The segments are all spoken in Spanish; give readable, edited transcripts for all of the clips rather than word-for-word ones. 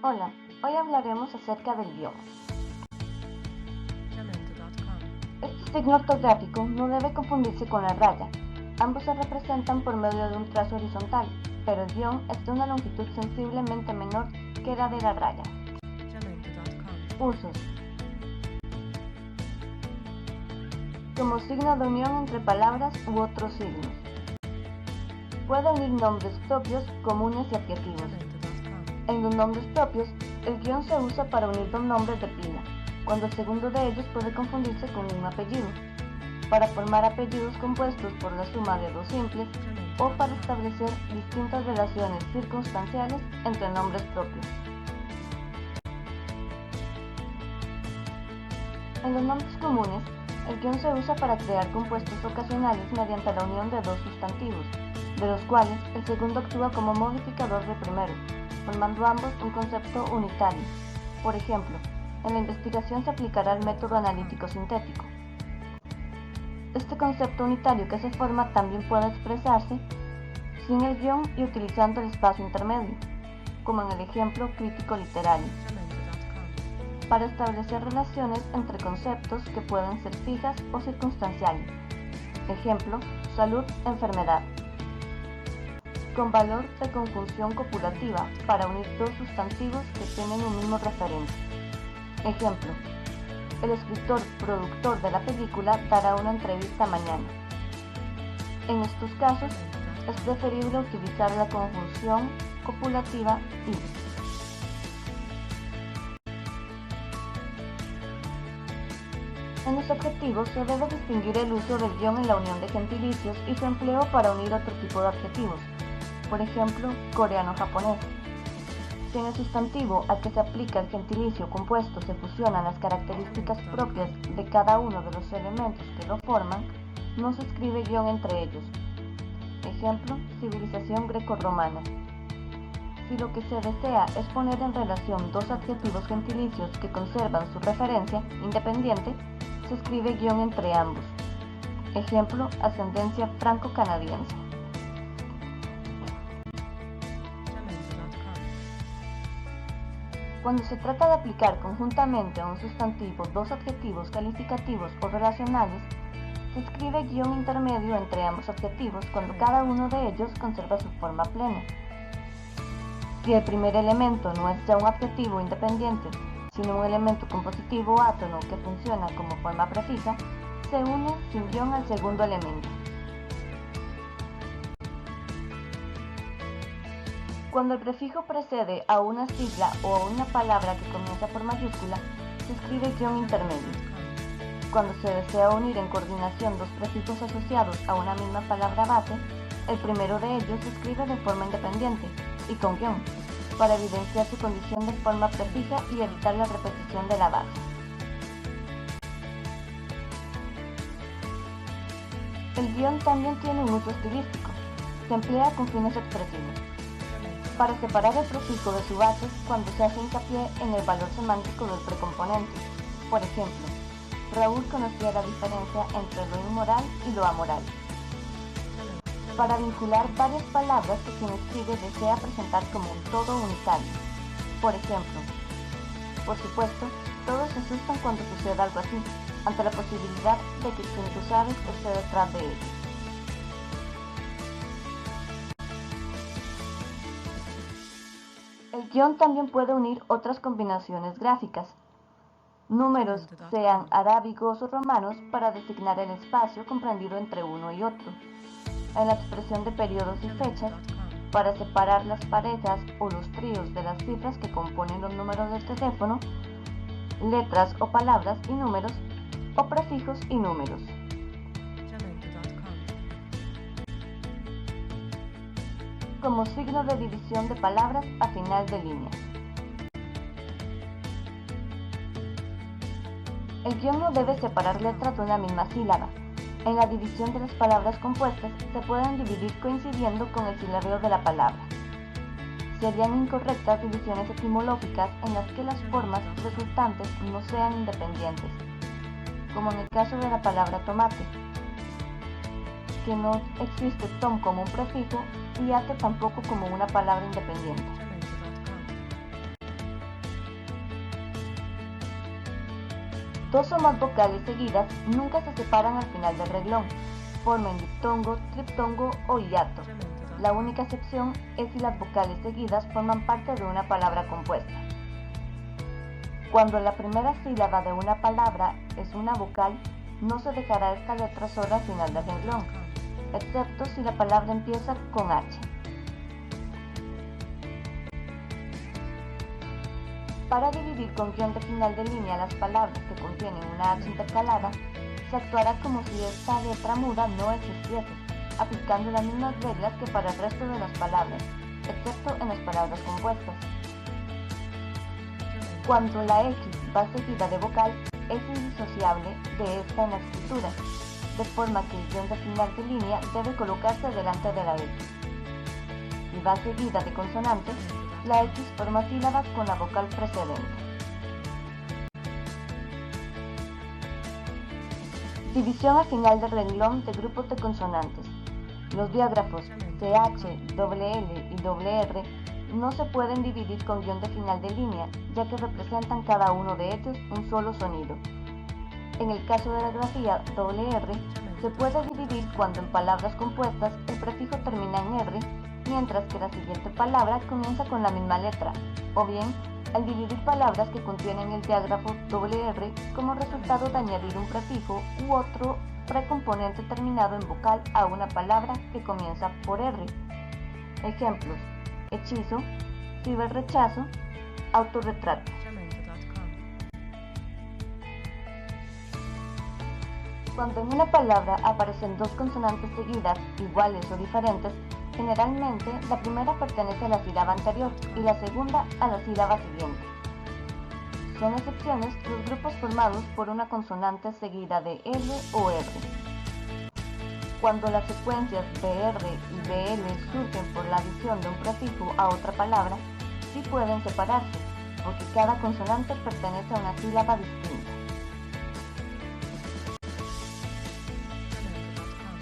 Hola, hoy hablaremos acerca del guión. Este signo ortográfico no debe confundirse con la raya. Ambos se representan por medio de un trazo horizontal, pero el guión es de una longitud sensiblemente menor que la de la raya. Usos. Como signo de unión entre palabras u otros signos. Puede unir nombres propios, comunes y adjetivos. En los nombres propios, el guión se usa para unir dos nombres de pila, cuando el segundo de ellos puede confundirse con un apellido, para formar apellidos compuestos por la suma de dos simples o para establecer distintas relaciones circunstanciales entre nombres propios. En los nombres comunes, el guión se usa para crear compuestos ocasionales mediante la unión de dos sustantivos, de los cuales el segundo actúa como modificador del primero, formando ambos un concepto unitario. Por ejemplo, en la investigación se aplicará el método analítico sintético. Este concepto unitario que se forma también puede expresarse sin el guión y utilizando el espacio intermedio, como en el ejemplo crítico literario, para establecer relaciones entre conceptos que pueden ser fijas o circunstanciales. Ejemplo, salud, enfermedad. Con valor de conjunción copulativa para unir dos sustantivos que tienen un mismo referente. Ejemplo, el escritor productor de la película dará una entrevista mañana. En estos casos, es preferible utilizar la conjunción copulativa y. En los adjetivos se debe distinguir el uso del guión en la unión de gentilicios y su empleo para unir otro tipo de adjetivos. Por ejemplo, coreano-japonés. Si en el sustantivo al que se aplica el gentilicio compuesto se fusionan las características propias de cada uno de los elementos que lo forman, no se escribe guión entre ellos. Ejemplo, civilización grecorromana. Si lo que se desea es poner en relación dos adjetivos gentilicios que conservan su referencia independiente, se escribe guión entre ambos. Ejemplo, ascendencia franco-canadiense. Cuando se trata de aplicar conjuntamente a un sustantivo dos adjetivos calificativos o relacionales, se escribe guión intermedio entre ambos adjetivos cuando cada uno de ellos conserva su forma plena. Si el primer elemento no es ya un adjetivo independiente, sino un elemento compositivo átono que funciona como forma prefija, se une sin guión al segundo elemento. Cuando el prefijo precede a una sigla o a una palabra que comienza por mayúscula, se escribe guión intermedio. Cuando se desea unir en coordinación dos prefijos asociados a una misma palabra base, el primero de ellos se escribe de forma independiente y con guión, para evidenciar su condición de forma prefija y evitar la repetición de la base. El guión también tiene un uso estilístico. Se emplea con fines expresivos, para separar el prefijo de su base cuando se hace hincapié en el valor semántico del precomponente. Por ejemplo, Raúl conocía la diferencia entre lo inmoral y lo amoral. Para vincular varias palabras que quien escribe desea presentar como un todo unitario. Por ejemplo, por supuesto, todos se asustan cuando sucede algo así, ante la posibilidad de que quien tú sabes esté detrás de ellos. El guión también puede unir otras combinaciones gráficas. Números, sean arábigos o romanos, para designar el espacio comprendido entre uno y otro. En la expresión de periodos y fechas, para separar las parejas o los tríos de las cifras que componen los números del teléfono, letras o palabras y números, o prefijos y números. Como signo de división de palabras a final de línea. El guión no debe separar letras de una misma sílaba. En la división de las palabras compuestas se pueden dividir coincidiendo con el silabeo de la palabra. Serían incorrectas divisiones etimológicas en las que las formas resultantes no sean independientes, como en el caso de la palabra tomate, que no existe tom como un prefijo y ate tampoco como una palabra independiente. Dos o más vocales seguidas nunca se separan al final del renglón, forman diptongo, triptongo o hiato. La única excepción es si las vocales seguidas forman parte de una palabra compuesta. Cuando la primera sílaba de una palabra es una vocal, no se dejará esta letra sola al final del renglón, excepto si la palabra empieza con H. Para dividir con guión de final de línea las palabras que contienen una H intercalada, se actuará como si esta letra muda no existiese, aplicando las mismas reglas que para el resto de las palabras, excepto en las palabras compuestas. Cuando la X va seguida de vocal, es indisociable de esta en la escritura, de forma que el guión de final de línea debe colocarse delante de la X. Si va seguida de consonante, la X forma sílabas con la vocal precedente. División al final del renglón de grupos de consonantes. Los diágrafos CH, doble L y doble R no se pueden dividir con guión de final de línea, ya que representan cada uno de ellos un solo sonido. En el caso de la grafía doble R, se puede dividir cuando en palabras compuestas el prefijo termina en R, mientras que la siguiente palabra comienza con la misma letra, o bien al dividir palabras que contienen el diágrafo doble R como resultado de añadir un prefijo u otro precomponente terminado en vocal a una palabra que comienza por R. Ejemplos: hechizo, ciberrechazo, autorretrato. Cuando en una palabra aparecen dos consonantes seguidas, iguales o diferentes, generalmente la primera pertenece a la sílaba anterior y la segunda a la sílaba siguiente. Son excepciones los grupos formados por una consonante seguida de L o R. Cuando las secuencias BR y BL surgen por la adición de un prefijo a otra palabra, sí pueden separarse, porque cada consonante pertenece a una sílaba distinta.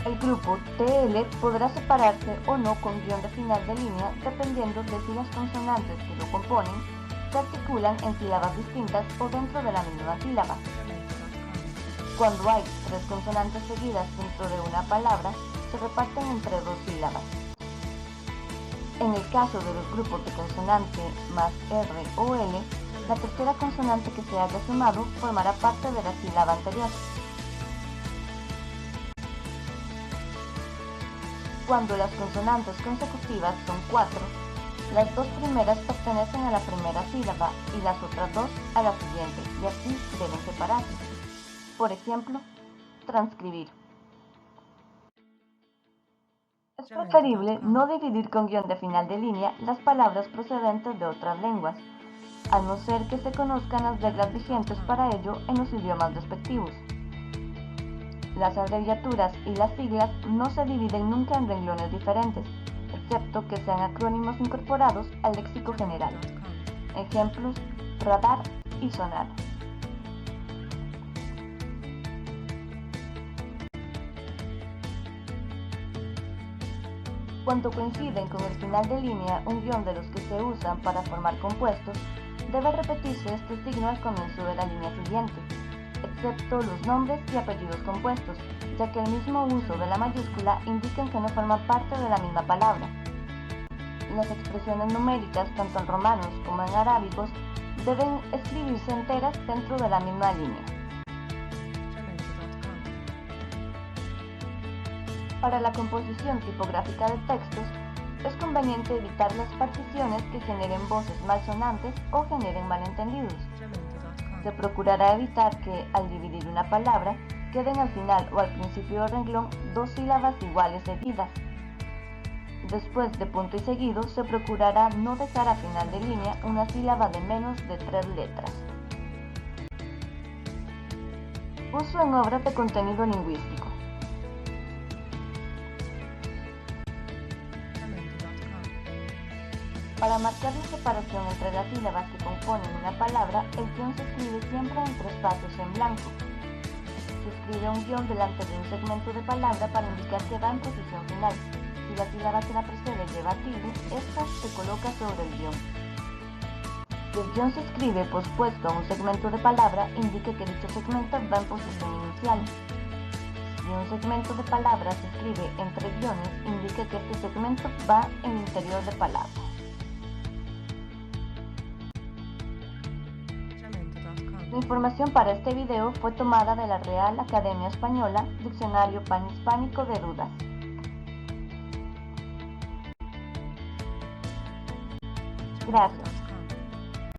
El grupo TL podrá separarse o no con guión de final de línea dependiendo de si las consonantes que lo componen se articulan en sílabas distintas o dentro de la misma sílaba. Cuando hay tres consonantes seguidas dentro de una palabra, se reparten entre dos sílabas. En el caso de los grupos de consonante más R o L, la tercera consonante que se haya sumado formará parte de la sílaba anterior. Cuando las consonantes consecutivas son 4, las dos primeras pertenecen a la primera sílaba y las otras dos a la siguiente, y así deben separarse. Por ejemplo, transcribir. Es preferible no dividir con guión de final de línea las palabras procedentes de otras lenguas, a no ser que se conozcan las reglas vigentes para ello en los idiomas respectivos. Las abreviaturas y las siglas no se dividen nunca en renglones diferentes, excepto que sean acrónimos incorporados al léxico general. Ejemplos: radar y sonar. Cuando coinciden con el final de línea un guión de los que se usan para formar compuestos, debe repetirse este signo al comienzo de la línea siguiente, excepto los nombres y apellidos compuestos, ya que el mismo uso de la mayúscula indican que no forman parte de la misma palabra. Las expresiones numéricas, tanto en romanos como en arábigos, deben escribirse enteras dentro de la misma línea. Para la composición tipográfica de textos, es conveniente evitar las particiones que generen voces malsonantes o generen malentendidos. Se procurará evitar que, al dividir una palabra, queden al final o al principio del renglón dos sílabas iguales seguidas. Después de punto y seguido, se procurará no dejar a final de línea una sílaba de menos de 3 letras. Uso en obras de contenido lingüístico. Para marcar la separación entre las sílabas que componen una palabra, el guión se escribe siempre en 3 espacios en blanco. Se escribe un guión delante de un segmento de palabra para indicar que va en posición final. Si la sílaba que la precede lleva tilde, esta se coloca sobre el guión. Si el guión se escribe pospuesto a un segmento de palabra, indica que dicho segmento va en posición inicial. Si un segmento de palabra se escribe entre guiones, indica que este segmento va en el interior de palabra. La información para este video fue tomada de la Real Academia Española, Diccionario Panhispánico de Dudas. Gracias.